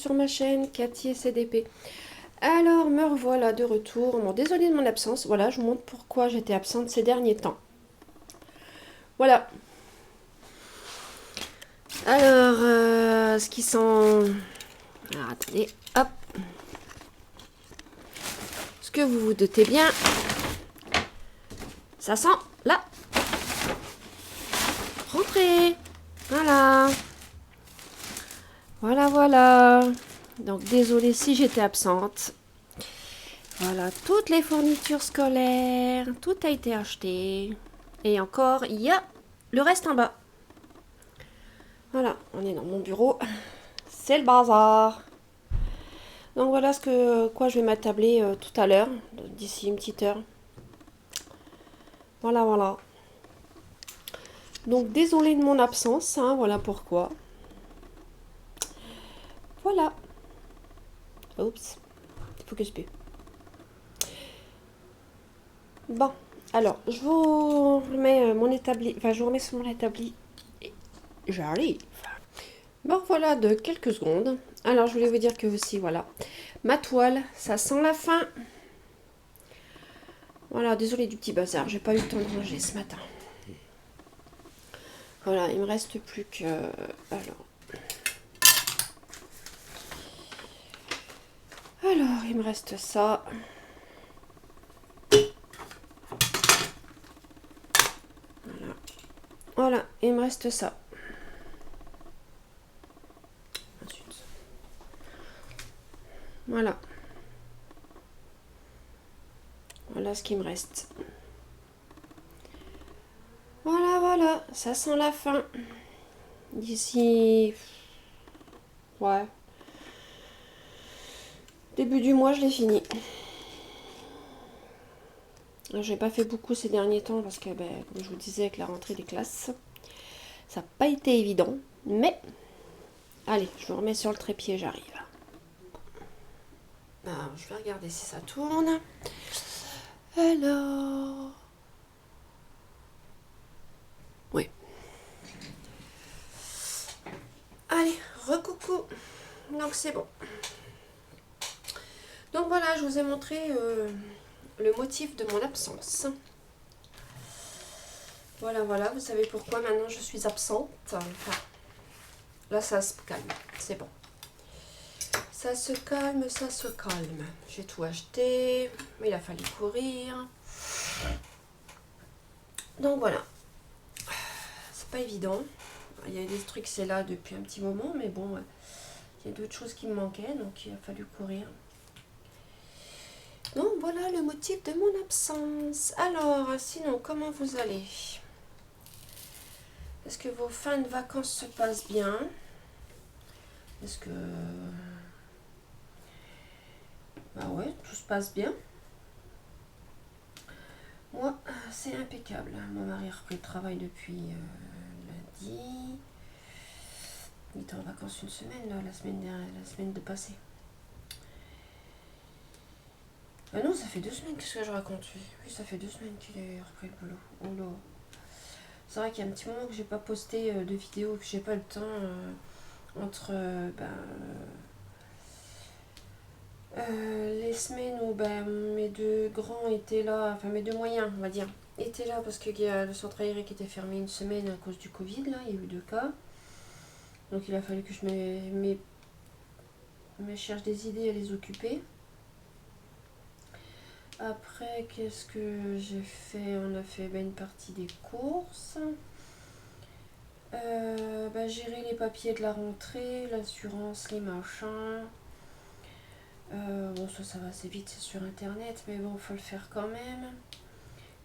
sur ma chaîne Cathy et CDP. Alors, me revoilà de retour. Bon, désolée de mon absence. Voilà, je vous montre pourquoi j'étais absente ces derniers temps. Voilà. Alors, ce qui sent... Alors, attendez, hop. Ce que vous vous doutez bien, ça sent la rentrée. Voilà. Voilà, voilà. Donc, désolée si j'étais absente. Voilà, toutes les fournitures scolaires, tout a été acheté. Et encore, il y a le reste en bas. Voilà, on est dans mon bureau. C'est le bazar. Donc voilà quoi je vais m'attabler tout à l'heure, d'ici une petite heure. Voilà, voilà. Donc désolée de mon absence, hein, voilà pourquoi. Voilà. Oups, il faut que je pue. Bon, alors, je vous remets mon établi. Enfin, je vous remets sur mon établi. Et j'arrive. Bon, voilà, de quelques secondes. Alors, je voulais vous dire que aussi, voilà, ma toile, ça sent la fin. Voilà, désolé du petit bazar, j'ai pas eu le temps de ranger ce matin. Voilà, il me reste plus que... Alors, il me reste ça. Voilà. Voilà, il me reste ça. Ensuite. Voilà. Voilà ce qui me reste. Voilà, voilà, ça sent la fin. D'ici... Ouais. Début du mois, je l'ai fini. J'ai pas fait beaucoup ces derniers temps parce que, ben, comme je vous disais, avec la rentrée des classes, ça n'a pas été évident. Mais, allez, je vous remets sur le trépied, j'arrive. Alors, je vais regarder si ça tourne. Alors... Oui. Allez, recoucou. Donc, c'est bon. Donc, voilà, je vous ai montré le motif de mon absence. Voilà, voilà, vous savez pourquoi maintenant je suis absente. Enfin, là, ça se calme, c'est bon. Ça se calme, ça se calme. J'ai tout acheté, mais il a fallu courir. Donc voilà. C'est pas évident. Il y a des trucs, c'est là depuis un petit moment, mais bon, il y a d'autres choses qui me manquaient, donc il a fallu courir. Donc voilà le motif de mon absence. Alors, sinon, comment vous allez? Est-ce que vos fins de vacances se passent bien? Est-ce que... Bah ouais, tout se passe bien. Moi, c'est impeccable. Mon mari a repris le travail depuis lundi. Il était en vacances une semaine, là, la semaine de passée. Ah non, ça fait 2 semaines, qu'est-ce que je raconte? Oui, ça fait 2 semaines qu'il a repris le boulot. Oh là. C'est vrai qu'il y a un petit moment que j'ai pas posté de vidéo, que j'ai pas le temps entre les semaines où mes 2 grands étaient là, enfin mes 2 moyens, on va dire, étaient là parce qu'il y a le centre aéré qui était fermé une semaine à cause du Covid, là, il y a eu 2 cas. Donc il a fallu que je me cherche des idées à les occuper. Après, qu'est-ce que j'ai fait? On a fait une partie des courses. Gérer les papiers de la rentrée, l'assurance, les machins. Bon, ça va assez vite, c'est sur internet, mais bon, faut le faire quand même.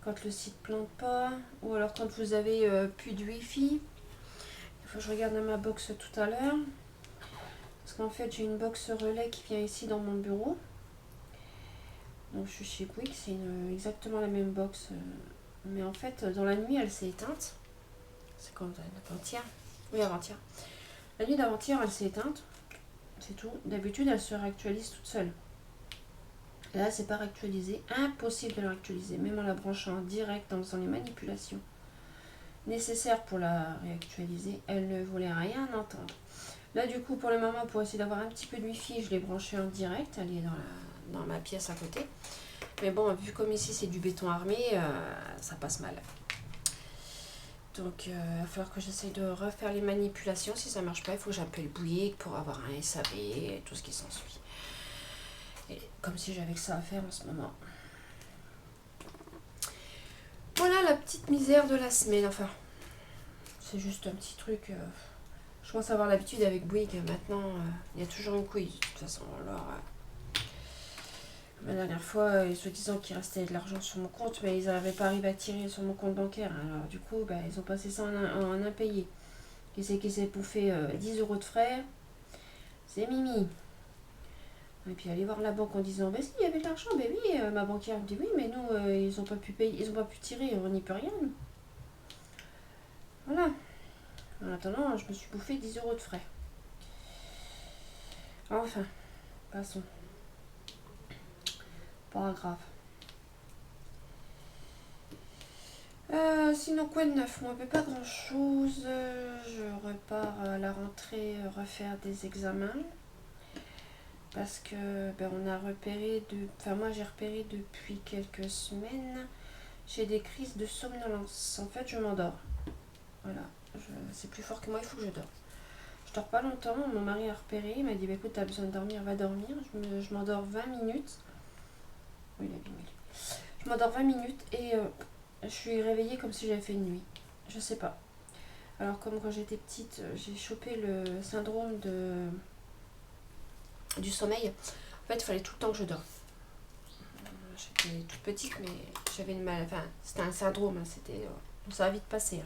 Quand le site plante pas, ou alors quand vous avez plus de wifi. Il faut que je regarde dans ma box tout à l'heure. Parce qu'en fait, j'ai une box relais qui vient ici dans mon bureau. Donc je suis chez Bouygues, c'est exactement la même box. Mais en fait, dans la nuit, elle s'est éteinte. C'est quand avant-hier? Oui, avant-hier. La nuit d'avant-hier, elle s'est éteinte. C'est tout. D'habitude, elle se réactualise toute seule. Et là, c'est pas réactualisé. Impossible de la réactualiser. Même en la branchant en direct dans les manipulations nécessaires pour la réactualiser, elle ne voulait rien entendre. Là, du coup, pour le moment, pour essayer d'avoir un petit peu de wifi, je l'ai branché en direct. Elle est dans ma pièce à côté. Mais bon, vu comme ici, c'est du béton armé, ça passe mal. Donc, il va falloir que j'essaye de refaire les manipulations. Si ça marche pas, il faut que j'appelle Bouygues pour avoir un SAV et tout ce qui s'ensuit. Et comme si j'avais que ça à faire en ce moment. Voilà la petite misère de la semaine. Enfin, c'est juste un petit truc. Je commence à avoir l'habitude avec Bouygues. Maintenant, il y a toujours une couille de toute façon. Alors, la dernière fois, soi-disant qu'il restait de l'argent sur mon compte, mais ils n'avaient pas arrivé à tirer sur mon compte bancaire. Alors, du coup, ils ont passé ça en impayé. Qui c'est qui s'est bouffé 10 euros de frais? C'est Mimi. Et puis aller voir la banque en disant si il y avait de l'argent, oui, ma banquière me dit oui, mais nous ils ont pas pu payer, ils ont pas pu tirer, on n'y peut rien nous. Voilà. En attendant, je me suis bouffé 10 euros de frais. Enfin, passons. Pas grave. Sinon quoi de neuf? Moi, pas grand chose. Je repars à la rentrée refaire des examens. Parce que on a repéré moi j'ai repéré depuis quelques semaines, j'ai des crises de somnolence. En fait, je m'endors. Voilà. C'est plus fort que moi, il faut que je dors. Je dors pas longtemps. Mon mari a repéré. Il m'a dit écoute, t'as besoin de dormir, va dormir. Je m'endors 20 minutes. Oui, il a bien. Je m'endors 20 minutes et je suis réveillée comme si j'avais fait une nuit. Je sais pas. Alors, comme quand j'étais petite, j'ai chopé le syndrome du sommeil. En fait, il fallait tout le temps que je dors. J'étais toute petite, mais j'avais une mal. Enfin, c'était un syndrome. Ça va vite passer.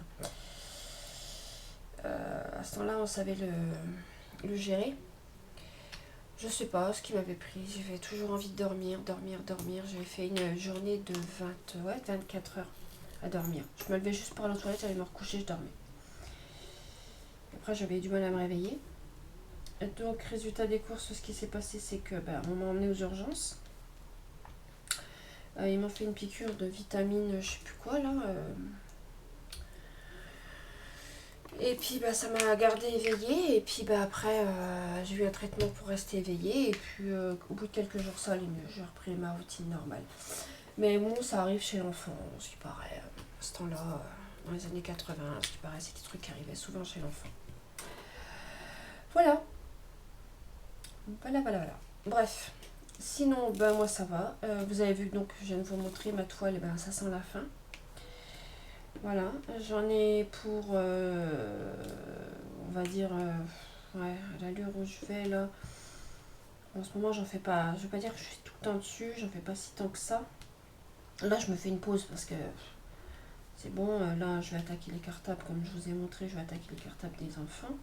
À ce temps-là, on savait le gérer. Je sais pas ce qui m'avait pris. J'avais toujours envie de dormir. J'avais fait une journée de 24 heures à dormir. Je me levais juste pour aller aux toilettes, j'allais me recoucher, je dormais. Après, j'avais du mal à me réveiller. Et donc, résultat des courses, ce qui s'est passé, c'est que on m'a emmené aux urgences. Ils m'ont fait une piqûre de vitamine, je sais plus quoi là. Et puis ça m'a gardé éveillée. Et puis après, j'ai eu un traitement pour rester éveillée. Et puis au bout de quelques jours, ça allait mieux. J'ai repris ma routine normale. Mais bon, ça arrive chez l'enfant, ce qui paraît. À ce temps-là, dans les années 80, ce qui paraît, c'est des trucs qui arrivaient souvent chez l'enfant. Voilà. Voilà. Bref. Sinon, moi ça va. Vous avez vu, donc je viens de vous montrer ma toile, ça sent la fin. Voilà, j'en ai pour, on va dire, à l'allure où je vais là. En ce moment, j'en fais pas, je vais pas dire que je suis tout le temps dessus, j'en fais pas si tant que ça. Là, je me fais une pause parce que c'est bon, là, je vais attaquer les cartables, comme je vous ai montré, je vais attaquer les cartables des enfants.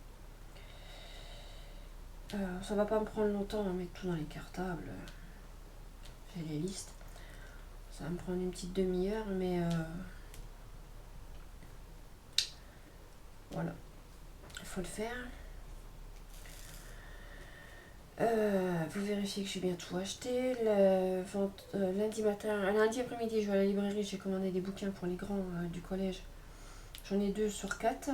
Ça va pas me prendre longtemps à mettre tout dans les cartables. J'ai les listes. Ça va me prendre une petite demi-heure, mais voilà, il faut le faire. Vous vérifiez que j'ai bien tout acheté. Lundi matin, lundi après-midi, je vais à la librairie, j'ai commandé des bouquins pour les grands du collège. J'en ai 2 sur 4.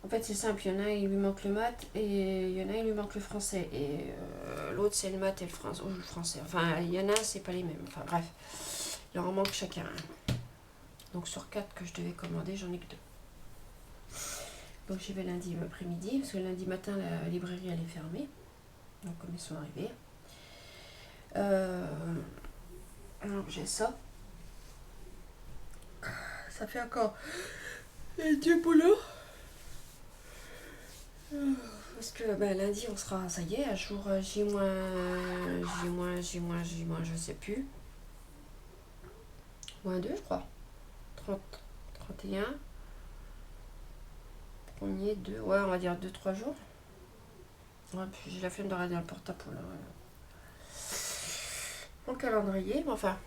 En fait, c'est simple, il y en a, il lui manque le maths et il y en a, il lui manque le français. Et l'autre, c'est le maths et le français. Enfin, il y en a, c'est pas les mêmes. Enfin, bref, il en manque chacun. Donc, sur 4 que je devais commander, j'en ai que 2. Donc, j'y vais lundi après-midi, parce que lundi matin, la librairie, elle est fermée. Donc, comme ils sont arrivés. Alors, j'ai ça. Ça fait encore du boulot. Parce que lundi, on sera, ça y est, à jour J-, je sais plus. Moins 2, je crois. 30, 31. Premier, 2, ouais, on va dire 2-3 jours. Ouais, puis j'ai la flemme de regarder le porte-à-faux là. Mon calendrier, mais enfin,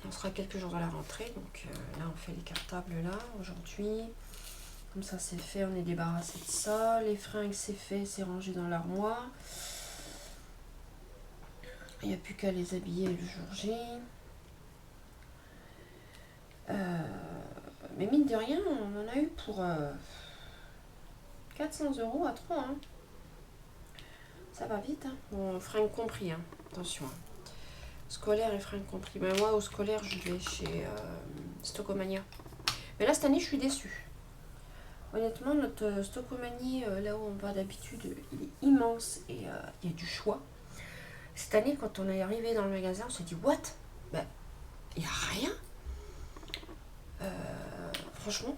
on sera quelques jours à la rentrée. Donc là, on fait les cartables là, aujourd'hui. Comme ça, c'est fait, on est débarrassé de ça. Les fringues, c'est fait, c'est rangé dans l'armoire. Il n'y a plus qu'à les habiller le jour J. Mais mine de rien, on en a eu pour 400 € à 3, hein. Ça va vite, hein. Bon, fringues compris, hein. Attention. Scolaire et fringues compris. Mais moi, au scolaire, je vais chez Stockomania. Mais là, cette année, je suis déçue. Honnêtement, notre Stockomanie, là où on va d'habitude, il est immense et il y a du choix. Cette année, quand on est arrivé dans le magasin, on s'est dit, what? Ben, il n'y a rien. Franchement,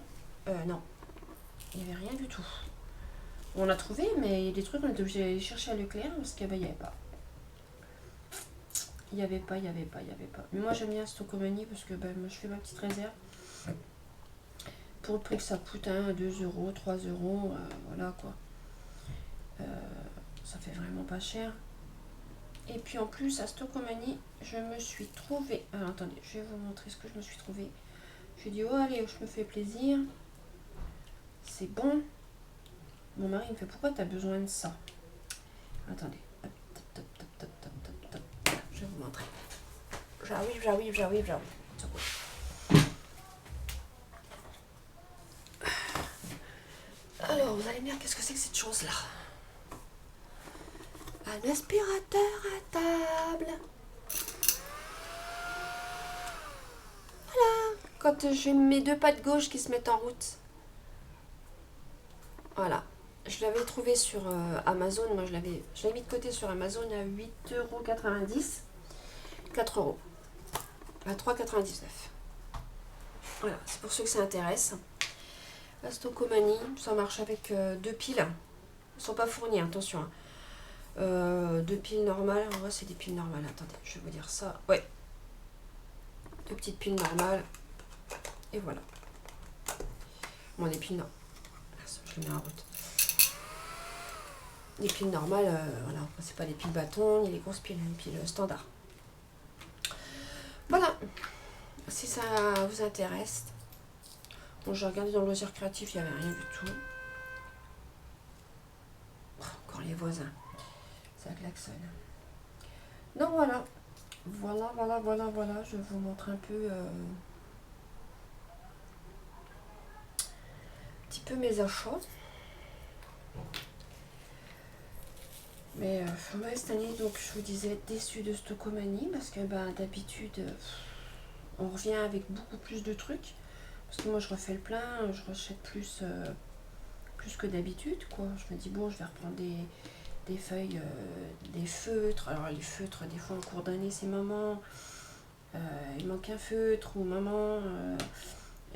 non. Il n'y avait rien du tout. On a trouvé, mais il y a des trucs qu'on était obligé d'aller chercher à Leclerc parce qu'il n'y avait pas. Il n'y avait pas. Mais moi, j'aime bien Stockomanie parce que ben, moi, je fais ma petite réserve. Pour le prix que ça coûte, hein, 2 €, 3 €, voilà quoi. Ça fait vraiment pas cher. Et puis en plus, à Stockomanie, je me suis trouvée... Alors attendez, je vais vous montrer ce que je me suis trouvée. Je dit, oh allez, je me fais plaisir. C'est bon. Mon mari me fait, pourquoi tu as besoin de ça? Attendez. Hop, top, top, top, top, top, top, top. Je vais vous montrer. J'arrive. Alors, vous allez me dire, qu'est-ce que c'est que cette chose-là? Un aspirateur à table. Voilà. Quand j'ai mes deux pattes gauche qui se mettent en route. Voilà. Je l'avais trouvé sur Amazon. Moi, je l'avais mis de côté sur Amazon à 8,90 €. 4 €. À 3,99 €. Voilà, c'est pour ceux que ça intéresse. La Stockomanie, ça marche avec deux piles. Elles ne sont pas fournies, attention. Hein. Deux piles normales. En vrai, c'est des piles normales. Attendez, je vais vous dire ça. Ouais. Deux petites piles normales. Et voilà. Bon, des piles normales. Je le mets en route. Des piles normales, voilà. C'est pas des piles bâtons, ni les grosses piles, une pile standard. Voilà. Si ça vous intéresse. Bon, j'ai regardé dans le loisir créatif, il n'y avait rien du tout. Oh, encore les voisins. Ça klaxonne. Donc voilà. Voilà. Je vous montre un peu un petit peu mes achats. Mais cette année, donc je vous disais, déçue de Stockomanie parce que d'habitude, on revient avec beaucoup plus de trucs. Parce que moi, je refais le plein, je rachète plus que d'habitude, quoi. Je me dis, bon, je vais reprendre des feuilles, des feutres. Alors, les feutres, des fois, en cours d'année, c'est maman, il manque un feutre, ou maman,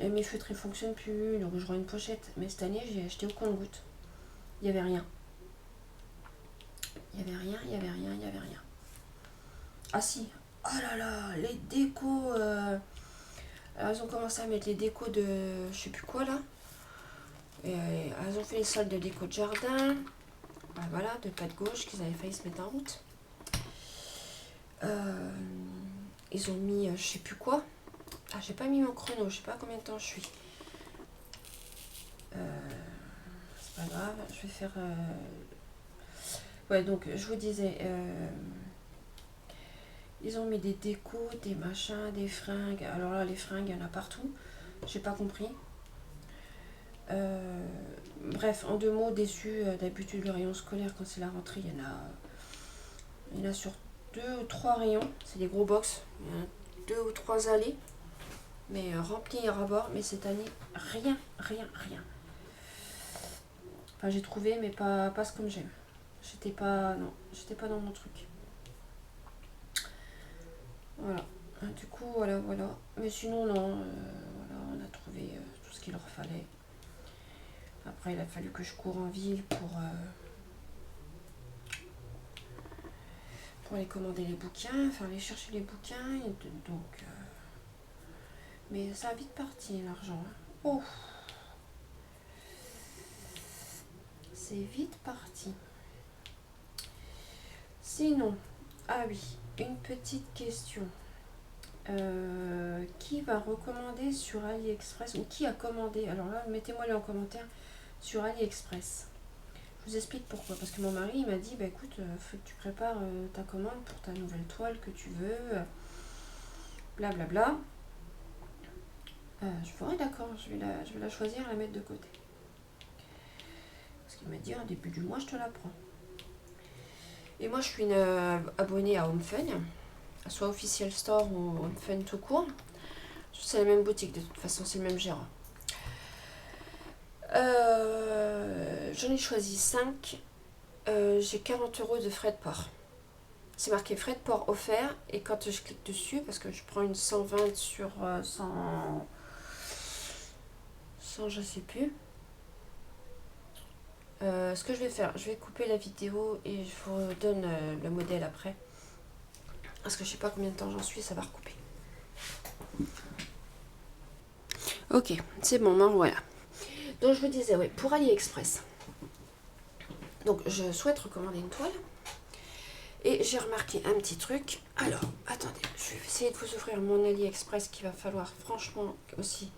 et mes feutres, ils ne fonctionnent plus, donc je rends une pochette. Mais cette année, j'ai acheté au compte-gouttes. Il n'y avait rien. Il n'y avait rien. Ah si, oh là là, les décos. Alors, elles ont commencé à mettre les décos de je sais plus quoi là. Et elles ont fait les soldes de déco de jardin. Voilà, de pas de gauche qu'ils avaient failli se mettre en route. Ils ont mis je sais plus quoi. Ah, j'ai pas mis mon chrono, je sais pas combien de temps je suis. C'est pas grave, je vais faire. Ouais, donc je vous disais. Ils ont mis des décos, des machins, des fringues. Alors là, les fringues, il y en a partout. J'ai pas compris. Bref, en deux mots, déçu. D'habitude, le rayon scolaire, quand c'est la rentrée, il y en a sur 2 ou 3 rayons. C'est des gros box. Il y en a 2 ou 3 allées. Mais remplis à ras-bord. Mais cette année, rien. Enfin, j'ai trouvé, mais pas ce comme j'aime. J'étais pas dans mon truc. Voilà. Du coup, voilà. Mais sinon, non. Voilà, on a trouvé tout ce qu'il leur fallait. Après, il a fallu que je cours en ville pour aller commander les bouquins, enfin aller chercher les bouquins. Et donc, mais ça a vite parti, l'argent. Hein. Oh, c'est vite parti. Sinon, ah oui, une petite question. Qui va recommander sur AliExpress ou qui a commandé? Alors là, mettez-moi-le en commentaire sur AliExpress. Je vous explique pourquoi. Parce que mon mari il m'a dit, bah écoute, faut que tu prépares ta commande pour ta nouvelle toile que tu veux. Blablabla. Je ferai d'accord, je vais la choisir et la mettre de côté. Parce Il m'a dit, au début du mois, je te la prends. Et moi, je suis une abonnée à HomeFun, soit Official Store ou HomeFun tout court. C'est la même boutique, de toute façon, c'est le même gérant. J'en ai choisi 5. J'ai 40 € de frais de port. C'est marqué frais de port offert. Et quand je clique dessus, parce que je prends une 120 sur 100, je sais plus. Ce que je vais faire, je vais couper la vidéo et je vous donne le modèle après. Parce que je sais pas combien de temps j'en suis, ça va recouper. Ok, c'est bon, ben voilà. Donc je vous disais, oui, pour AliExpress. Donc je souhaite recommander une toile. Et j'ai remarqué un petit truc. Alors, attendez, je vais essayer de vous ouvrir mon AliExpress qu'il va falloir franchement aussi.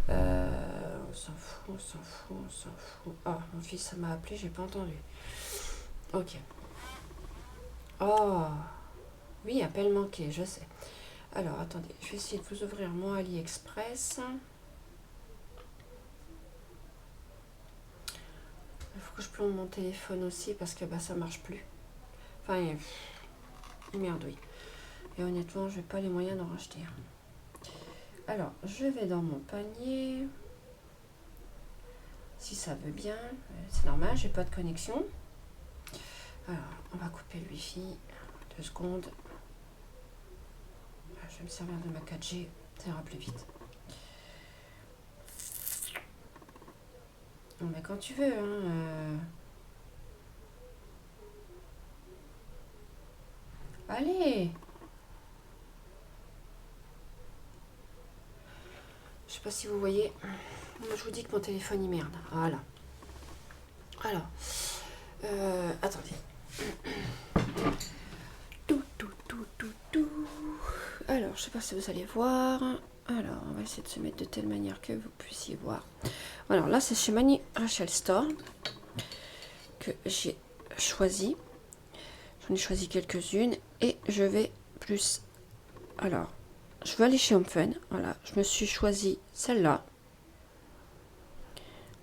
On s'en fout, on s'en fout, on s'en fout. Ah, mon fils, ça m'a appelé, j'ai pas entendu. Ok. Oh, oui, appel manqué, je sais. Alors, attendez, je vais essayer de vous ouvrir mon AliExpress. Il faut que je plombe mon téléphone aussi parce que bah, ça marche plus. Enfin, il merdouille. Et honnêtement, je n'ai pas les moyens d'en racheter. Alors, je vais dans mon panier. Si ça veut bien. C'est normal, j'ai pas de connexion. Alors, on va couper le wifi. 2 secondes. Je vais me servir de ma 4G. Ça ira plus vite. Non, mais quand tu veux, hein. Allez! Je sais pas si vous voyez. Je vous dis que mon téléphone il merde. Voilà. Alors, attendez. Alors, je sais pas si vous allez voir. Alors, on va essayer de se mettre de telle manière que vous puissiez voir. Alors là, c'est chez Mani Rachel Store que j'ai choisi. J'en ai choisi quelques-unes et je vais plus. Alors, je vais aller chez HomeFun. Voilà, je me suis choisi celle-là.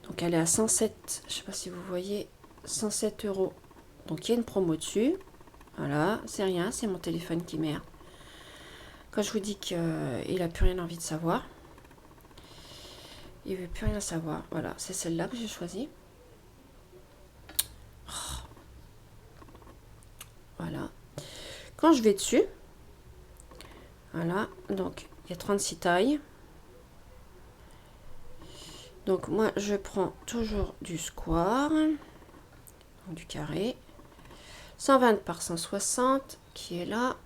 Donc elle est à 107, je sais pas si vous voyez, 107 €. Donc il y a une promo dessus. Voilà, c'est rien, c'est mon téléphone qui merde. Quand je vous dis qu'il n'a plus rien envie de savoir, il veut plus rien savoir. Voilà, c'est celle-là que j'ai choisie. Oh. Voilà. Quand je vais dessus, voilà, donc il y a 36 tailles. Donc moi je prends toujours du square, donc du carré, 120 par 160 qui est là.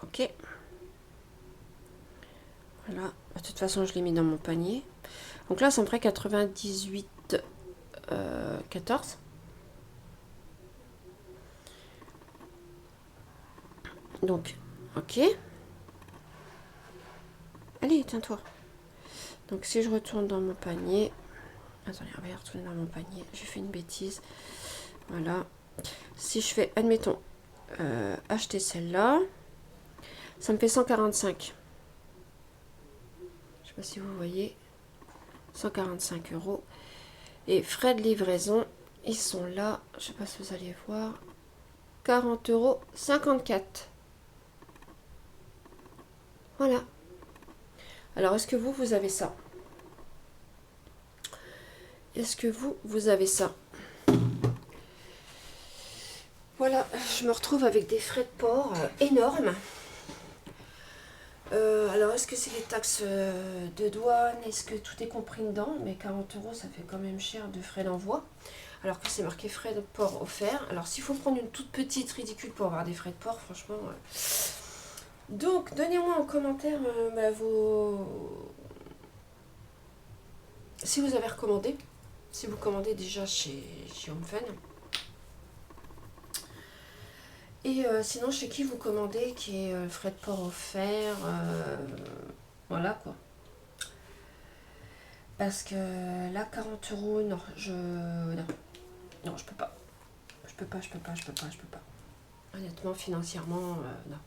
Ok. Voilà. De toute façon je l'ai mis dans mon panier. Donc là ça me ferait 98 14. Donc ok. Allez, tiens-toi. Donc si je retourne dans mon panier, attendez, on va y retourner dans mon panier, j'ai fait une bêtise, voilà, si je fais, admettons, acheter celle-là, ça me fait 145, je sais pas si vous voyez, 145 €, et frais de livraison, ils sont là, je sais pas si vous allez voir, 40,54 €, voilà. Alors, est-ce que vous avez ça? Est-ce que vous avez ça? Voilà, je me retrouve avec des frais de port énormes. Alors, est-ce que c'est les taxes de douane? Est-ce que tout est compris dedans? Mais 40 €, ça fait quand même cher de frais d'envoi. Alors que c'est marqué frais de port offerts. Alors, s'il faut prendre une toute petite ridicule pour avoir des frais de port, franchement... Donc, donnez-moi en commentaire si vous avez recommandé. Si vous commandez déjà chez HomeFun. Et sinon, chez qui vous commandez, qui est frais de port offert, voilà quoi. Parce que là, 40 €, non, non, je peux pas. Je peux pas. Honnêtement, financièrement, non.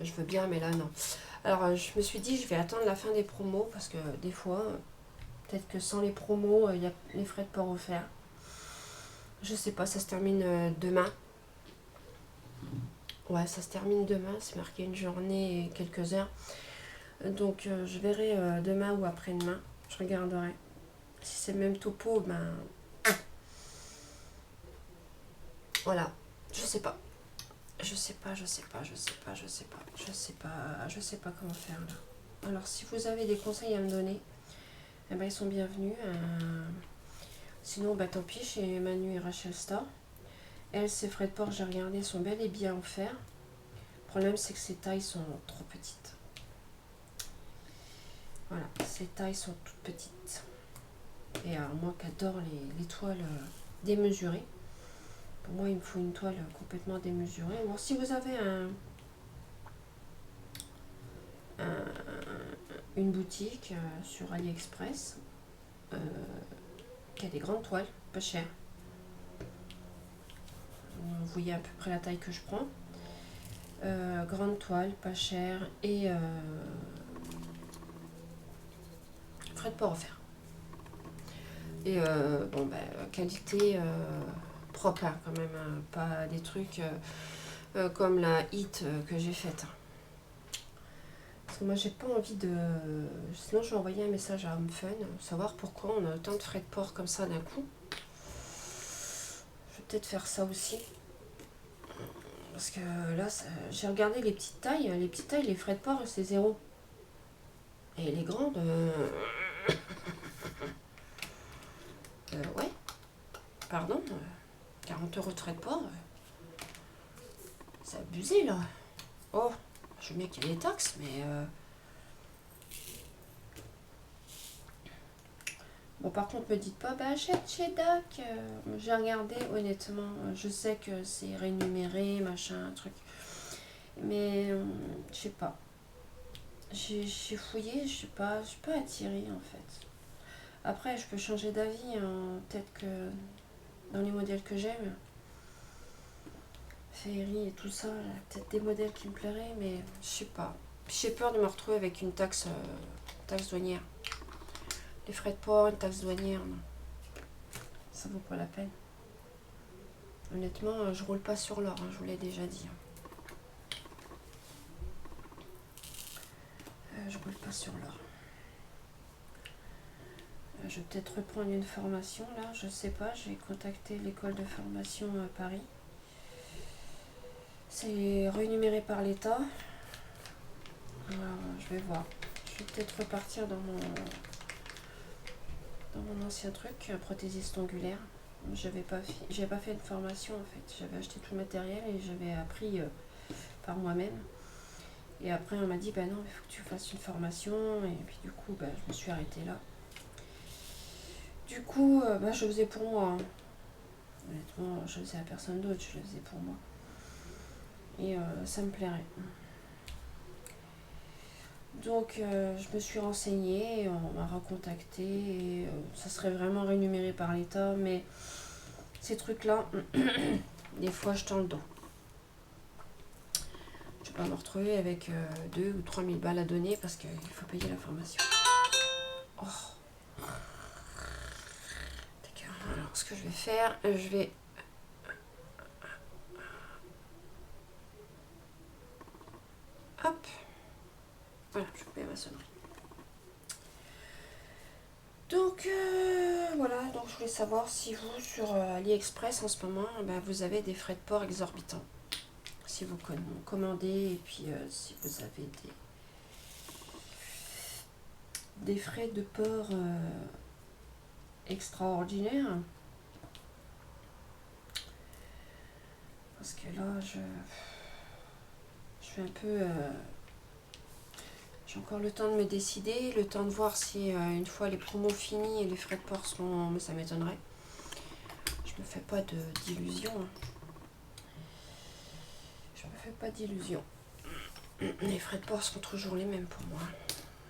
Je veux bien, mais là, non. Alors, je me suis dit, je vais attendre la fin des promos, parce que des fois, Peut-être que sans les promos, il y a les frais de port offerts. Je sais pas, ça se termine demain. Ouais, ça se termine demain, c'est marqué une journée et quelques heures. Donc je verrai demain ou après-demain. Je regarderai. Si c'est le même topo, ben... Voilà, je sais pas. Je sais pas comment faire là. Alors si vous avez des conseils à me donner, eh ben, ils sont bienvenus. Sinon, bah, tant pis, chez Manu et Rachel Store. Elles, ces frais de port, j'ai regardé, sont bel et bien offerts. Le problème, c'est que ces tailles sont trop petites. Voilà, ces tailles sont toutes petites. Et alors, moi qui adore les toiles démesurées, pour moi, il me faut une toile complètement démesurée. Bon, si vous avez une boutique sur AliExpress qui a des grandes toiles, pas chères. Vous voyez à peu près la taille que je prends. Grande toile, pas chère et frais de port offert. Et bon, ben, qualité propre hein, quand même, hein, pas des trucs comme la hit que j'ai faite. Parce que moi j'ai pas envie de... Sinon je vais envoyer un message à HomeFun, savoir pourquoi on a autant de frais de port comme ça d'un coup. Je vais peut-être faire ça aussi. Parce que là, j'ai regardé les petites tailles, les frais de port c'est 0. Et les grandes, ouais, pardon, 40 € de frais de port, c'est abusé là. Oh, je veux bien qu'il y ait des taxes, mais... Bon, par contre, me dites pas, bah achète chez DAC. J'ai regardé, honnêtement, je sais que c'est rémunéré, machin, truc. Mais, je sais pas. J'ai fouillé, je suis pas attirée en fait. Après, je peux changer d'avis, hein, peut-être que dans les modèles que j'aime, Féerie et tout ça, il y a peut-être des modèles qui me plairaient, mais je sais pas. J'ai peur de me retrouver avec une taxe douanière. Les frais de port, une taxe douanière, non. Ça vaut pas la peine. Honnêtement, je roule pas sur l'or, hein, je vous l'ai déjà dit. Je roule pas sur l'or. Je vais peut-être reprendre une formation là, je sais pas, j'ai contacté l'école de formation à Paris. C'est rémunéré par l'État. Je vais voir. Je vais peut-être repartir dans mon ancien truc, prothésiste ongulaire. J'avais pas fait une formation en fait. J'avais acheté tout le matériel et j'avais appris par moi-même. Et après on m'a dit bah non, il faut que tu fasses une formation. Et puis du coup bah, je me suis arrêtée là. Du coup bah, je le faisais pour moi. Hein. Honnêtement, je le faisais à personne d'autre, je le faisais pour moi. Et ça me plairait. Donc je me suis renseignée, on m'a recontacté et ça serait vraiment rémunéré par l'État, mais ces trucs-là, des fois je tends le dos. Je ne vais pas me retrouver avec 2 ou 3 000 balles à donner parce qu'il faut payer la formation. Oh. D'accord. Alors ce que je vais faire, je vais... Hop. Voilà, je coupe ma sonnerie. Donc voilà, donc je voulais savoir si vous sur AliExpress en ce moment, ben, vous avez des frais de port exorbitants. Si vous commandez et puis si vous avez des frais de port extraordinaires. Parce que là, je suis un peu... j'ai encore le temps de me décider, le temps de voir si une fois les promos finis et les frais de port seront... Mais ça m'étonnerait. Je me fais pas d'illusions. Hein. Je me fais pas d'illusions. Les frais de port sont toujours les mêmes pour moi.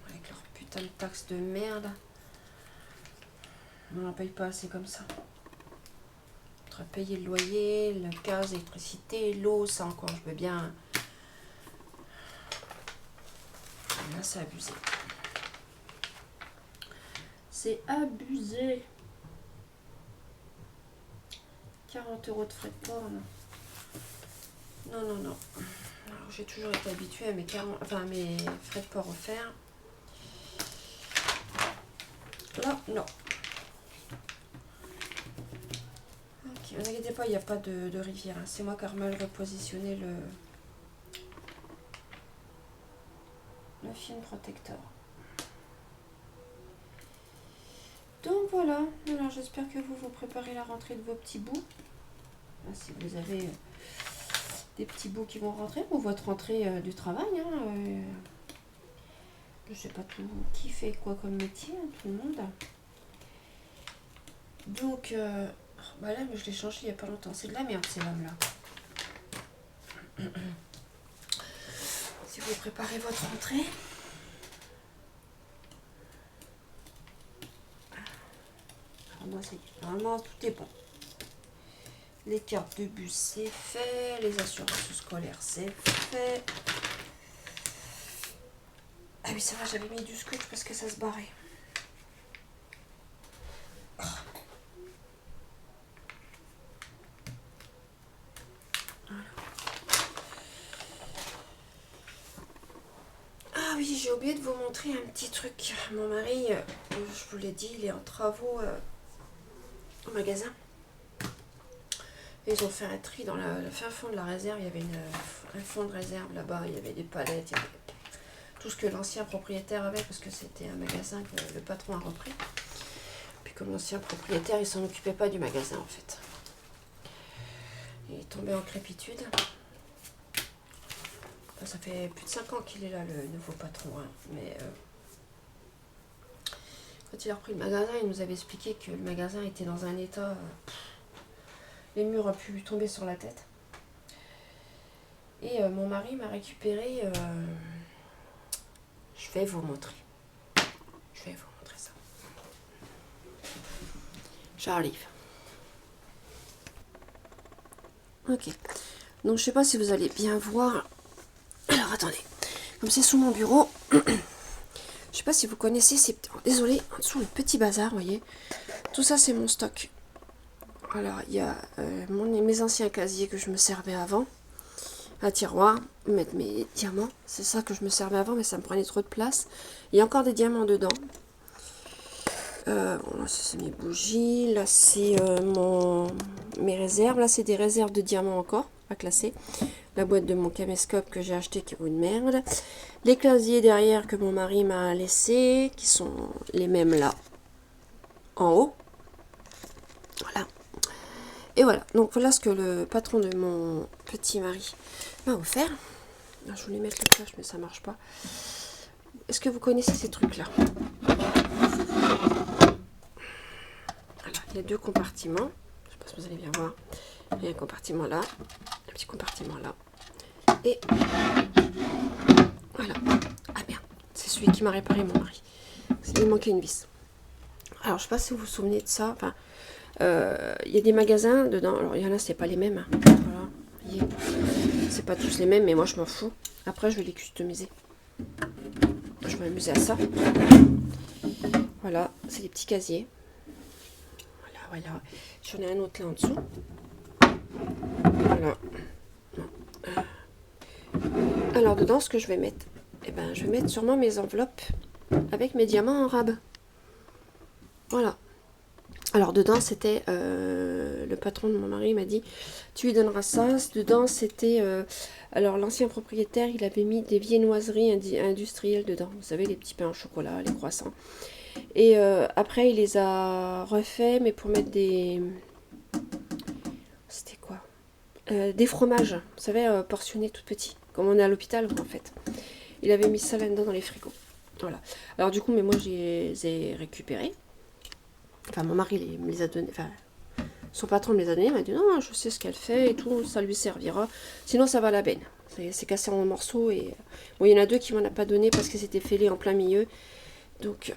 Avec leur putain de taxes de merde. On n'en paye pas assez comme ça. Entre payer le loyer, le gaz, l'électricité, l'eau, ça encore, je veux bien. Là, c'est abusé. C'est abusé. 40 € de frais de port, non. Non, non, non. Alors, j'ai toujours été habituée à mes frais de port offerts. Là, non. Ok, ne vous inquiétez pas, il n'y a pas de rivière. Hein. C'est moi qui ai mal repositionné le film protecteur. Donc voilà, alors j'espère que vous préparez la rentrée de vos petits bouts. Enfin, si vous avez des petits bouts qui vont rentrer, ou votre rentrée du travail. Hein, je sais pas tout qui fait quoi comme métier, hein, tout le monde. Donc, bah là, je l'ai changé il n'y a pas longtemps. C'est de la merde, ces lames là. Si vous préparez votre rentrée. Normalement, tout est bon. Les cartes de bus, c'est fait. Les assurances scolaires, c'est fait. Ah oui, ça va, j'avais mis du scotch parce que ça se barrait. Ah oui, j'ai oublié de vous montrer un petit truc. Mon mari, je vous l'ai dit, il est en travaux au magasin. Ils ont fait un tri dans le fin fond de la réserve. Il y avait un fond de réserve là-bas. Il y avait des palettes. Il y avait tout ce que l'ancien propriétaire avait parce que c'était un magasin que le patron a repris. Puis comme l'ancien propriétaire, il s'en occupait pas du magasin en fait. Il est tombé en crépitude. Enfin, ça fait plus de 5 ans qu'il est là, le nouveau patron. Hein. Mais quand il a repris le magasin, il nous avait expliqué que le magasin était dans un état... les murs ont pu lui tomber sur la tête. Et mon mari m'a récupéré... je vais vous montrer. Je vais vous montrer ça. J'arrive. Ok. Donc je sais pas si vous allez bien voir. Alors attendez. Comme c'est sous mon bureau. Je sais pas si vous connaissez ces... Oh, désolé, en dessous le petit bazar, vous voyez. Tout ça c'est mon stock. Alors il y a mes anciens casiers que je me servais avant. Un tiroir, mettre mes diamants. C'est ça que je me servais avant, mais ça me prenait trop de place. Il y a encore des diamants dedans. Bon, là c'est mes bougies. Là c'est mes réserves. Là c'est des réserves de diamants encore, à classer. La boîte de mon caméscope que j'ai acheté qui vaut une merde. Les casiers derrière que mon mari m'a laissé, qui sont les mêmes là, en haut. Voilà. Et voilà, donc voilà ce que le patron de mon petit mari m'a offert. Alors, je voulais mettre le flash, mais ça marche pas. Est-ce que vous connaissez ces trucs-là? Alors, il y a deux compartiments. Je sais pas si vous allez bien voir. Il y a un compartiment là, un petit compartiment là. Et voilà. Ah merde, c'est celui qui m'a réparé mon mari. Il manquait une vis. Alors, je sais pas si vous vous souvenez de ça. Enfin, il y a des magasins dedans. Alors, il y en a, c'est pas les mêmes. Hein. Voilà. C'est pas tous les mêmes, mais moi, je m'en fous. Après, je vais les customiser. Je vais m'amuser à ça. Voilà, c'est des petits casiers. Voilà. J'en ai un autre là en dessous. Voilà. Alors, dedans, ce que je vais mettre, eh ben, je vais mettre sûrement mes enveloppes avec mes diamants en rab. Voilà. Alors dedans c'était le patron de mon mari m'a dit tu lui donneras ça. Dedans c'était alors l'ancien propriétaire il avait mis des viennoiseries industrielles dedans. Vous savez les petits pains au chocolat, les croissants. Et après il les a refaits mais pour mettre des c'était quoi des fromages. Vous savez portionnés tout petits comme on est à l'hôpital en fait. Il avait mis ça là-dedans dans les frigos. Voilà. Alors du coup mais moi je les ai récupérés. Enfin, mon mari me les a donnés. Enfin, son patron me les a donnés. Il m'a dit non, je sais ce qu'elle fait et tout, ça lui servira. Sinon, ça va à la benne. C'est cassé en morceaux. Et bon, il y en a deux qui m'en a pas donné parce que c'était fêlé en plein milieu. Donc,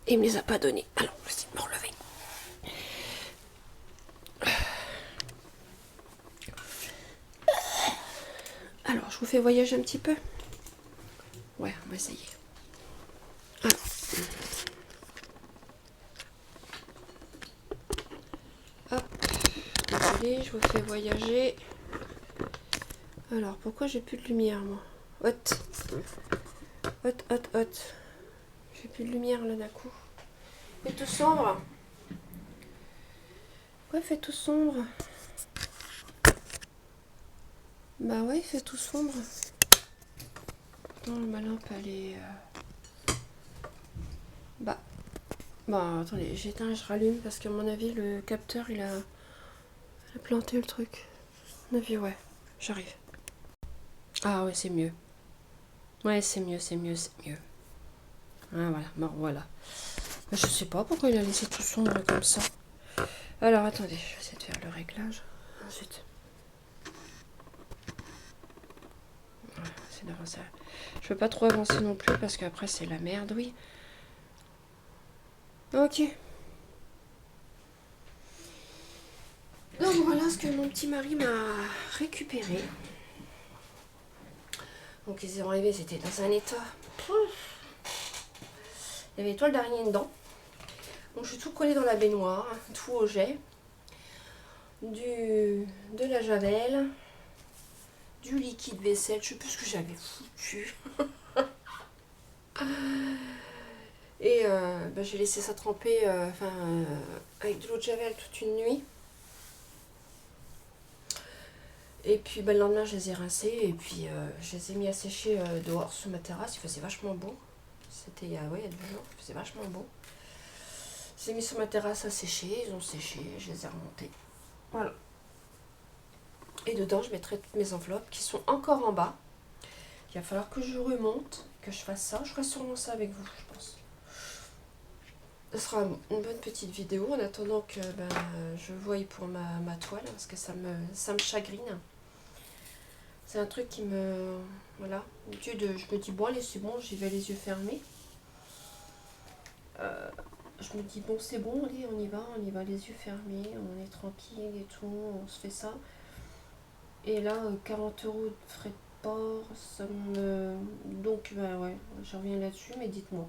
il me les a pas donnés. Alors, je vais me relever. Alors, je vous fais voyager un petit peu. Ouais, on va essayer. Alors. Allez, je vous fais voyager. Alors, pourquoi j'ai plus de lumière, moi? Hot. J'ai plus de lumière, là, d'un coup. C'est tout sombre. Ouais, fait tout sombre. Bah ouais, il fait tout sombre. Pourtant, ma lampe, elle est... Bah, attendez, j'éteins, je rallume, parce qu'à mon avis, le capteur, il a planté le truc. À mon avis, ouais. J'arrive. Ah ouais, c'est mieux. Ouais, c'est mieux. Ah, voilà, bon, voilà. Je sais pas pourquoi il a laissé tout sombre comme ça. Alors, attendez, je vais essayer de faire le réglage. Ensuite. Voilà, c'est d'avancer. Je veux pas trop avancer non plus, parce qu'après, c'est la merde, oui. Ok. Donc voilà ce que mon petit mari m'a récupéré. Donc ils sont arrivés, c'était dans un état. Il y avait étoile d'araignée dedans. Donc je suis tout collée dans la baignoire, tout au jet. De la javel, du liquide vaisselle, je sais plus ce que j'avais foutu. Et j'ai laissé ça tremper avec de l'eau de javel toute une nuit. Et puis le lendemain, je les ai rincés et puis je les ai mis à sécher dehors sur ma terrasse. Il faisait vachement beau. C'était il y a 2 jours, il faisait vachement beau. Je les ai mis sur ma terrasse à sécher, ils ont séché, je les ai remontés. Voilà. Et dedans, je mettrai toutes mes enveloppes qui sont encore en bas. Il va falloir que je remonte, que je fasse ça. Je ferai sûrement ça avec vous, je pense. Ce sera une bonne petite vidéo en attendant que je voie pour ma toile, parce que ça me chagrine. C'est un truc qui me... Voilà. D'habitude, je me dis, bon, allez, c'est bon, j'y vais les yeux fermés. Je me dis, bon, c'est bon, allez, on y va les yeux fermés, on est tranquille et tout, on se fait ça. Et là, 40 € de frais de port, ça me... Donc, ouais, je reviens là-dessus, mais dites-moi.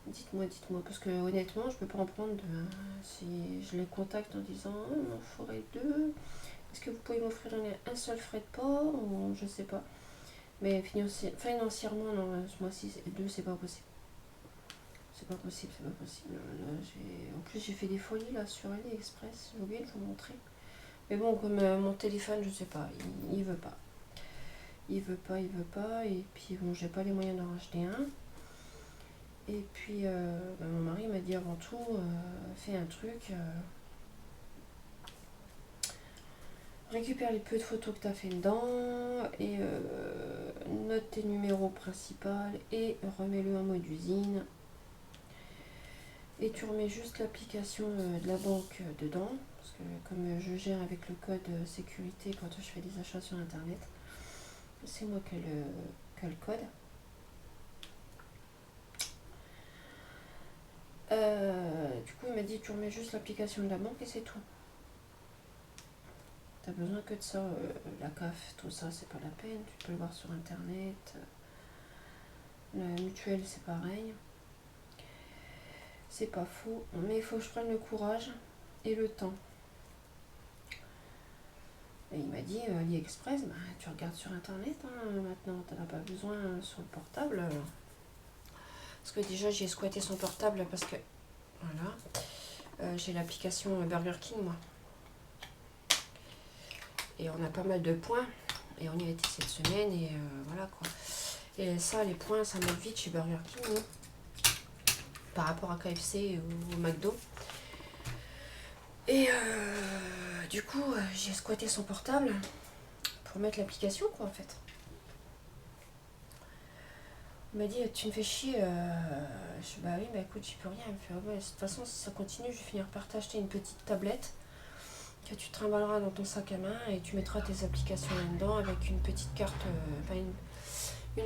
Dites-moi, parce que honnêtement, je peux pas en prendre deux. Hein. Si je les contacte en disant, il m'en faudrait 2, est-ce que vous pouvez m'offrir un seul frais de port ou je sais pas. Mais financièrement, non, ce mois-ci, 2, c'est pas possible. C'est pas possible. Là, en plus, j'ai fait des folies là sur AliExpress, j'ai oublié de vous montrer. Mais bon, comme mon téléphone, je sais pas, il veut pas. Il veut pas, et puis bon, j'ai pas les moyens d'en racheter un. Et puis, mon mari m'a dit avant tout, fais un truc, récupère les peu de photos que tu as fait dedans, et note tes numéros principaux, et remets-le en mode usine. Et tu remets juste l'application de la banque dedans, parce que comme je gère avec le code sécurité quand je fais des achats sur internet, c'est moi qui ai le code. Du coup, il m'a dit tu remets juste l'application de la banque et c'est tout. T'as besoin que de ça, la CAF, tout ça, c'est pas la peine. Tu peux le voir sur internet. La mutuelle, c'est pareil. C'est pas faux, mais il faut que je prenne le courage et le temps. Et il m'a dit AliExpress, tu regardes sur internet maintenant, t'en as pas besoin sur le portable. Parce que déjà j'ai squatté son portable parce que voilà, j'ai l'application Burger King moi. Et on a pas mal de points. Et on y a été cette semaine et voilà quoi. Et ça, les points, ça monte vite chez Burger King. Hein, par rapport à KFC ou au McDo. Et du coup, j'ai squatté son portable pour mettre l'application quoi en fait. Il m'a dit, tu me fais chier. Je dis, bah oui, bah écoute, j'y peux rien. Il me fait, ah ouais, de toute façon, si ça continue, je vais finir par t'acheter une petite tablette que tu trimballeras dans ton sac à main et tu mettras tes applications là-dedans avec une petite carte, une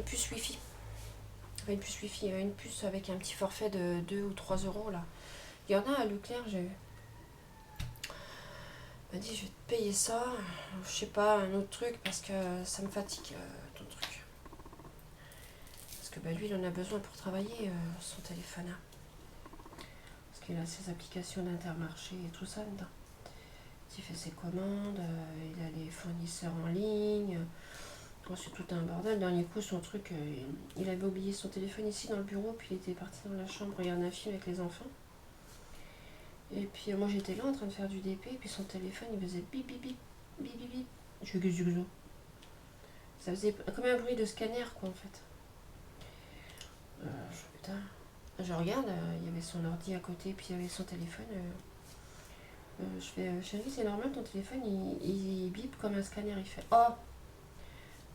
puce Wi-Fi. Enfin, une puce Wi-Fi, une puce avec un petit forfait de 2 ou 3 € là. Il y en a à Leclerc, j'ai eu. Il m'a dit, je vais te payer ça, je sais pas, un autre truc parce que ça me fatigue ton truc. Parce que lui, il en a besoin pour travailler, son téléphone. Parce Parce qu'il a ses applications d'Intermarché et tout ça dedans. Il fait ses commandes, il a les fournisseurs en ligne. Oh, c'est tout un bordel. Le dernier coup, son truc, il avait oublié son téléphone ici dans le bureau, puis il était parti dans la chambre regarder un film avec les enfants. Et puis moi j'étais là en train de faire du DP, et puis son téléphone il faisait bip bip bip, bip bip bip. Je fais que ça faisait comme un bruit de scanner quoi en fait. Putain. Je regarde, il y avait son ordi à côté, puis il y avait son téléphone. Je fais, chérie, c'est normal, ton téléphone il bip comme un scanner. Il fait, oh,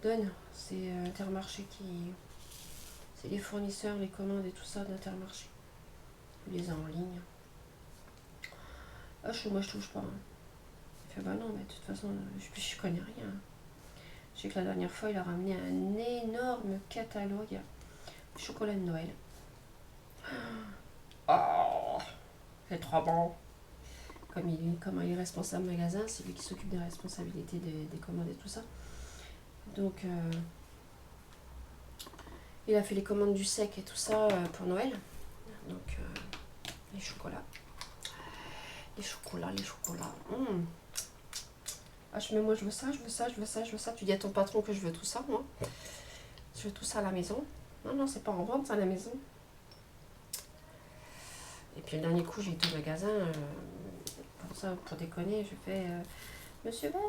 donne, c'est Intermarché qui. C'est les fournisseurs, les commandes et tout ça d'Intermarché. Il les a en ligne. Ah, moi je touche pas. Hein. Il fait, bah non, mais de toute façon, je connais rien. Je sais que la dernière fois, il a ramené un énorme catalogue chocolat de Noël. Oh, c'est trop bon. Comme il est responsable magasin, c'est lui qui s'occupe des responsabilités des commandes et tout ça. Donc, il a fait les commandes du sec et tout ça pour Noël. Donc, les chocolats. Les chocolats. Ah, moi, je veux ça. Tu dis à ton patron que je veux tout ça, moi. Je veux tout ça à la maison. Non, c'est pas en vente, ça, à la maison. Et puis, le dernier coup, j'ai été au magasin, pour déconner, je fais Monsieur Vert,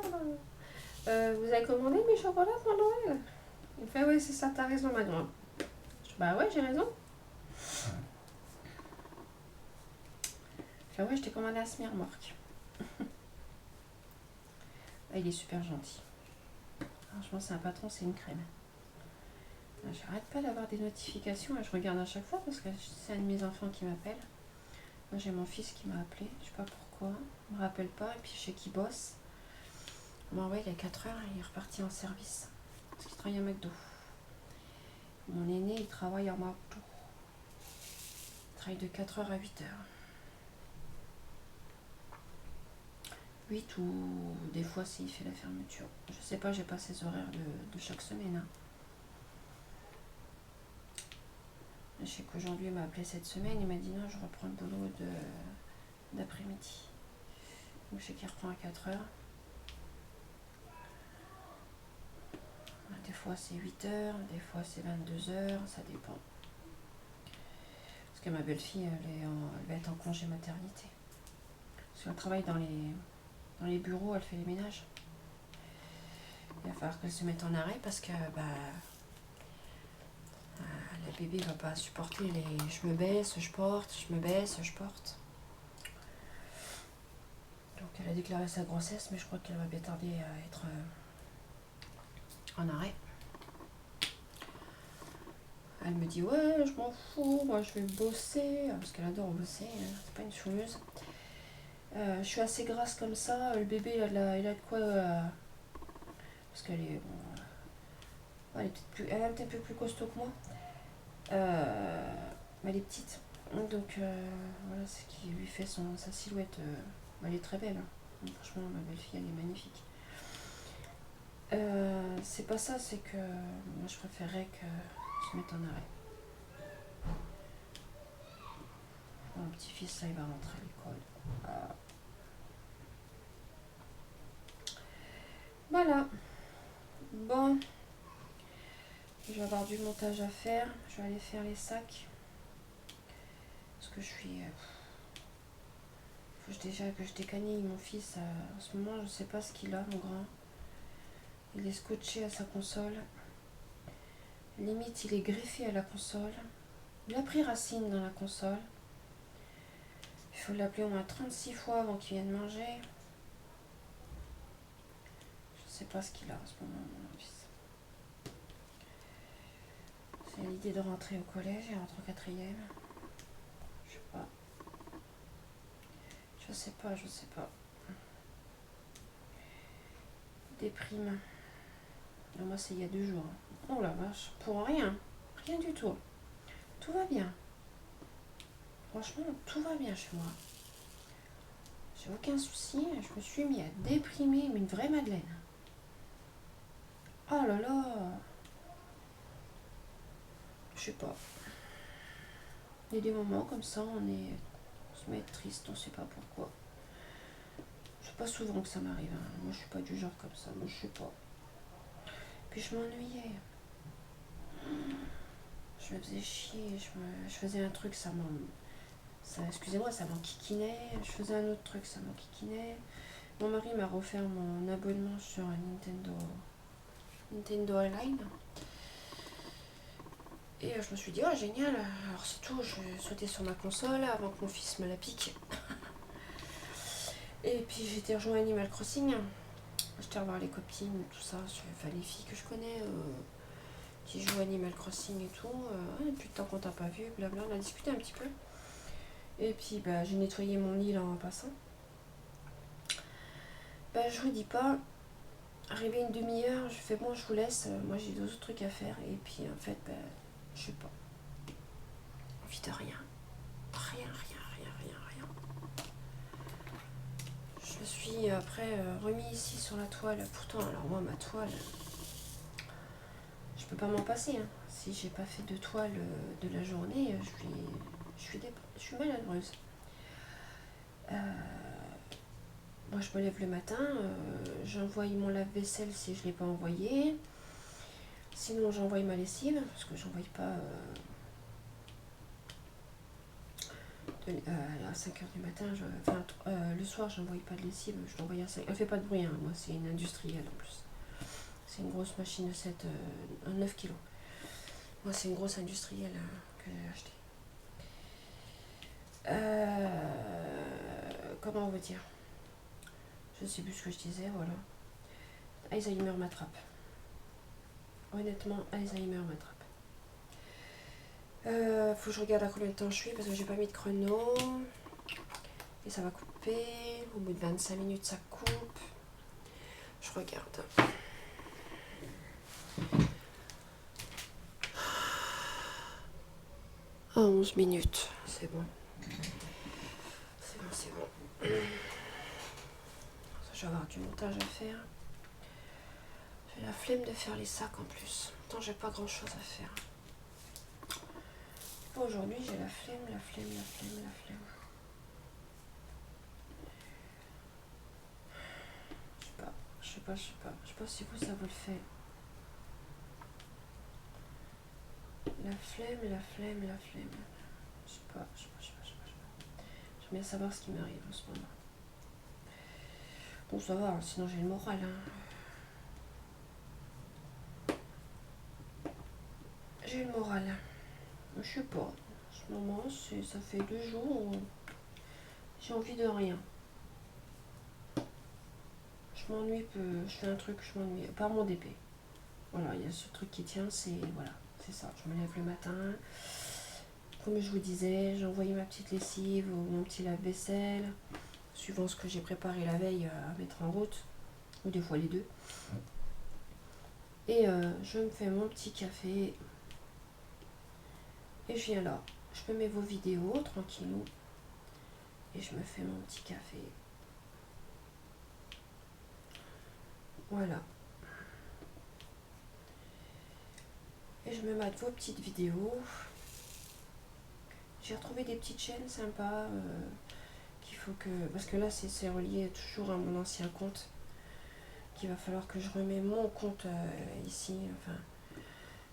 vous avez commandé mes chocolats pour Noël? Il fait, oui, c'est ça, t'as raison, ma grande. Je dis, bah ouais, j'ai raison. Il fait, ouais, je t'ai commandé à Smirmork. Ah, il est super gentil. Franchement, c'est un patron, c'est une crème. J'arrête pas d'avoir des notifications, je regarde à chaque fois parce que c'est un de mes enfants qui m'appelle. Moi, j'ai mon fils qui m'a appelé, je sais pas pourquoi, il me rappelle pas, et puis je sais qu'il bosse. Bon, ouais, il y a 4 heures, il est reparti en service parce qu'il travaille à McDo. Mon aîné, il travaille en McDo. Il travaille de 4 heures à 8 heures. 8 ou des fois s'il fait la fermeture. Je sais pas, j'ai pas ses horaires de chaque semaine. Hein. Je sais qu'aujourd'hui il m'a appelé cette semaine, il m'a dit non, je reprends le boulot d'après-midi. Donc je sais qu'il reprend à 4 heures. Des fois c'est 8 heures, des fois c'est 22 heures, ça dépend. Parce que ma belle-fille, elle va être en congé maternité. Parce qu'elle travaille dans les bureaux, elle fait les ménages. Il va falloir qu'elle se mette en arrêt parce que la bébé va pas supporter les je me baisse, je porte, je me baisse, je porte. Donc elle a déclaré sa grossesse, mais je crois qu'elle va bien tarder à être en arrêt. Elle me dit ouais, je m'en fous, moi je vais bosser, parce qu'elle adore bosser, hein, c'est pas une chouleuse. Je suis assez grasse comme ça, le bébé il a de quoi... parce qu'elle est... Bon, elle est un petit peu plus costaud que moi. Mais elle est petite. Donc voilà, ce qui lui fait sa silhouette. Elle est très belle. Hein. Franchement, ma belle-fille, elle est magnifique. C'est pas ça, c'est que moi je préférerais que se mette en arrêt. Mon petit-fils, là, il va rentrer à l'école. Voilà. Bon. Je vais avoir du montage à faire. Je vais aller faire les sacs. Parce que je suis... faut déjà que je décanille mon fils. En ce moment, je sais pas ce qu'il a, mon grand. Il est scotché à sa console. Limite, il est greffé à la console. Il a pris racine dans la console. Il faut l'appeler au moins 36 fois avant qu'il vienne manger. Je sais pas ce qu'il a en ce moment, mon fils. C'est l'idée de rentrer au collège. Il rentre en 4e. Je sais pas. Je sais pas. Déprime. Non, moi, c'est il y a 2 jours. Oh la vache. Pour rien. Rien du tout. Tout va bien. Franchement, tout va bien chez moi. J'ai aucun souci. Je me suis mis à déprimer, mais une vraie Madeleine. Oh là là. Je sais pas. Il y a des moments comme ça, on est se met triste, on sait pas pourquoi. C'est pas souvent que ça m'arrive, hein. Moi je suis pas du genre comme ça, moi je sais pas. Puis je m'ennuyais. Je me faisais chier, je faisais un truc, excusez-moi, ça m'enquiquinait. Je faisais un autre truc, ça m'enquiquinait. Mon mari m'a offert mon abonnement sur Nintendo Online. Et je me suis dit, oh génial, alors c'est tout, je vais sauter sur ma console avant que mon fils me la pique. Et puis j'étais rejoint Animal Crossing. J'étais revoir les copines, tout ça, enfin les filles que je connais qui jouent Animal Crossing et tout. Depuis le temps qu'on t'a pas vu, blabla, on a discuté un petit peu. Et puis bah, j'ai nettoyé mon lit là en passant. Bah, je vous dis pas, arrivé une demi-heure, je fais bon, je vous laisse, moi j'ai d'autres trucs à faire. Et puis en fait, bah, je sais pas, envie de rien. Rien. Je me suis après remis ici sur la toile. Pourtant, alors moi, ma toile, je peux pas m'en passer. Hein. Si j'ai pas fait de toile de la journée, je suis malheureuse. Moi, je me lève le matin, j'envoie mon lave-vaisselle si je l'ai pas envoyé. Sinon, j'envoie ma lessive, parce que j'envoie pas à 5h du matin. Le soir, j'envoie pas de lessive, je l'envoie à 5h. Elle fait pas de bruit, hein. Moi, c'est une industrielle en plus. C'est une grosse machine de 9 kg. Moi, c'est une grosse industrielle que j'ai achetée. Comment on veut dire? Je sais plus ce que je disais, voilà. Alzheimer m'attrape. Honnêtement, Alzheimer m'attrape. Faut que je regarde à combien de temps je suis parce que j'ai pas mis de chrono. Et ça va couper. Au bout de 25 minutes, ça coupe. Je regarde. À 11 minutes. C'est bon. C'est bon. Je vais avoir du montage à faire. J'ai la flemme de faire les sacs en plus. Pourtant, j'ai pas grand chose à faire. Aujourd'hui, j'ai la flemme. Je sais pas si vous, ça vous le fait. La flemme. Je sais pas. J'aime bien savoir ce qui m'arrive en ce moment. Bon, ça va, hein, sinon j'ai le moral. Hein. J'ai le moral. Je sais pas. En ce moment, ça fait 2 jours où j'ai envie de rien. Je m'ennuie peu. Je fais un truc, je m'ennuie. Par mon DP. Voilà, il y a ce truc qui tient, c'est ça. Je me lève le matin. Comme je vous disais, j'ai envoyé ma petite lessive ou mon petit lave-vaisselle, suivant ce que j'ai préparé la veille à mettre en route, ou des fois les deux. Et je me fais mon petit café. Et je viens là. Je me mets vos vidéos, tranquillou. Et je me fais mon petit café. Voilà. Et je me mate vos petites vidéos. J'ai retrouvé des petites chaînes sympas qu'il faut que... Parce que là, c'est relié toujours à mon ancien compte. Qu'il va falloir que je remets mon compte ici. Enfin,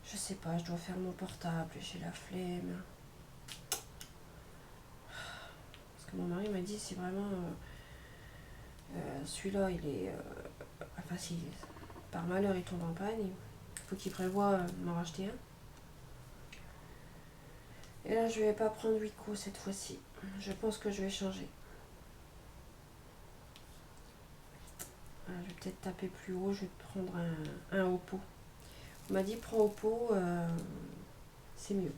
je sais pas, je dois faire mon portable. J'ai la flemme. Parce que mon mari m'a dit, c'est vraiment... celui-là, il est... enfin, si par malheur il tombe en panne, il faut qu'il prévoie m'en racheter un. Et là, je vais pas prendre Wico cette fois-ci. Je pense que je vais changer. Voilà, je vais peut-être taper plus haut. Je vais prendre un Oppo. On m'a dit, prends Oppo, c'est mieux.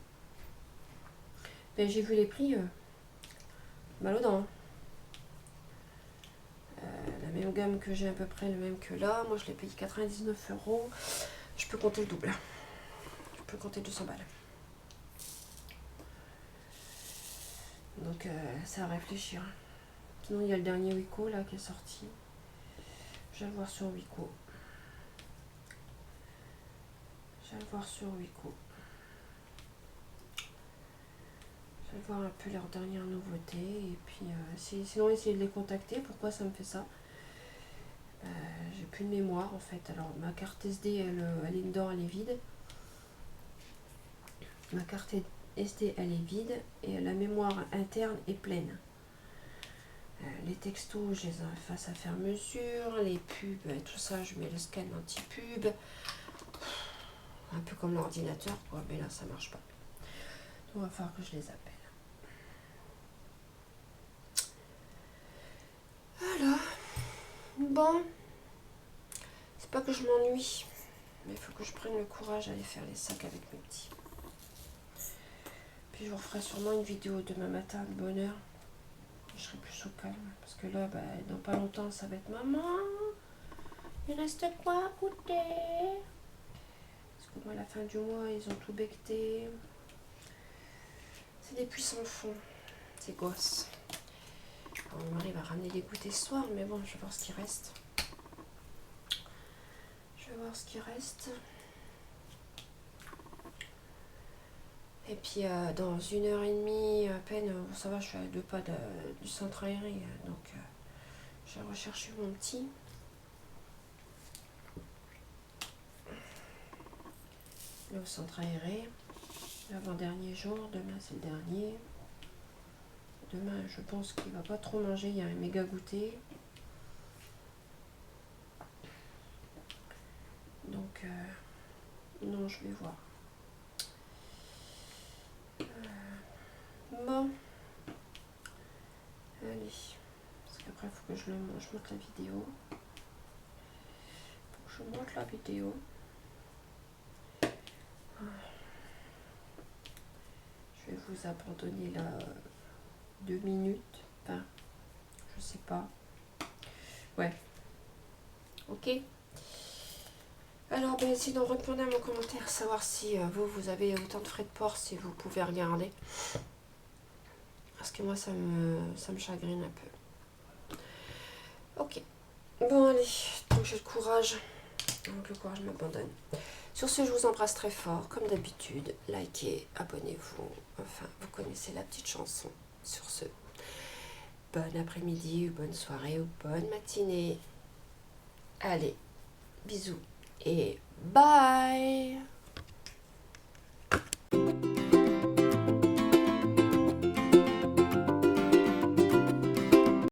Mais j'ai vu les prix, mal aux dents. La même gamme que j'ai à peu près, le même que là. Moi, je l'ai payé 99 €. Je peux compter le double. Je peux compter 200 balles. Donc, c'est à réfléchir. Sinon, il y a le dernier Wico là qui est sorti. Je vais le voir sur Wico. voir un peu leurs dernières nouveautés. Et puis, sinon, essayer de les contacter. Pourquoi ça me fait ça? J'ai plus de mémoire en fait. Alors, ma carte SD, elle est dedans, elle est vide. Ma carte SD, elle est vide. Et la mémoire interne est pleine. Les textos, je les efface à faire mesure. Les pubs, tout ça, je mets le scan anti-pub. Un peu comme l'ordinateur, quoi. Mais là, ça marche pas. Donc, il va falloir que je les appelle. Voilà. Bon. C'est pas que je m'ennuie. Mais il faut que je prenne le courage d'aller faire les sacs avec mes petits. Puis je vous referai sûrement une vidéo demain matin de bonne heure. Je serai plus au calme. Parce que là, dans pas longtemps, ça va être maman. Il reste quoi à goûter? Parce que moi, à la fin du mois, ils ont tout becté. C'est des puissants fonds, ces gosses. Alors, mon mari va ramener les goûters ce soir, mais bon, je vais voir ce qui reste. Je vais voir ce qui reste. Et puis dans 1h30 à peine, ça va, je suis à 2 pas du centre aéré. Donc j'ai recherché mon petit. Là au centre aéré. L'avant-dernier jour, demain c'est le dernier. Demain je pense qu'il va pas trop manger, il y a un méga goûter. Donc non, je vais voir. Bon. Allez. Parce qu'après il faut que je monte la vidéo. Je monte la vidéo. Je vais vous abandonner là 2 minutes. Enfin, je sais pas. Ouais. Ok. Alors, sinon, répondez à mon commentaire, savoir si vous avez autant de frais de port, si vous pouvez regarder. Parce que moi, ça me chagrine un peu. Ok. Bon, allez, donc j'ai le courage. Donc le courage m'abandonne. Sur ce, je vous embrasse très fort, comme d'habitude. Likez, abonnez-vous. Enfin, vous connaissez la petite chanson. Sur ce, bon après-midi, ou bonne soirée, ou bonne matinée. Allez, bisous et bye!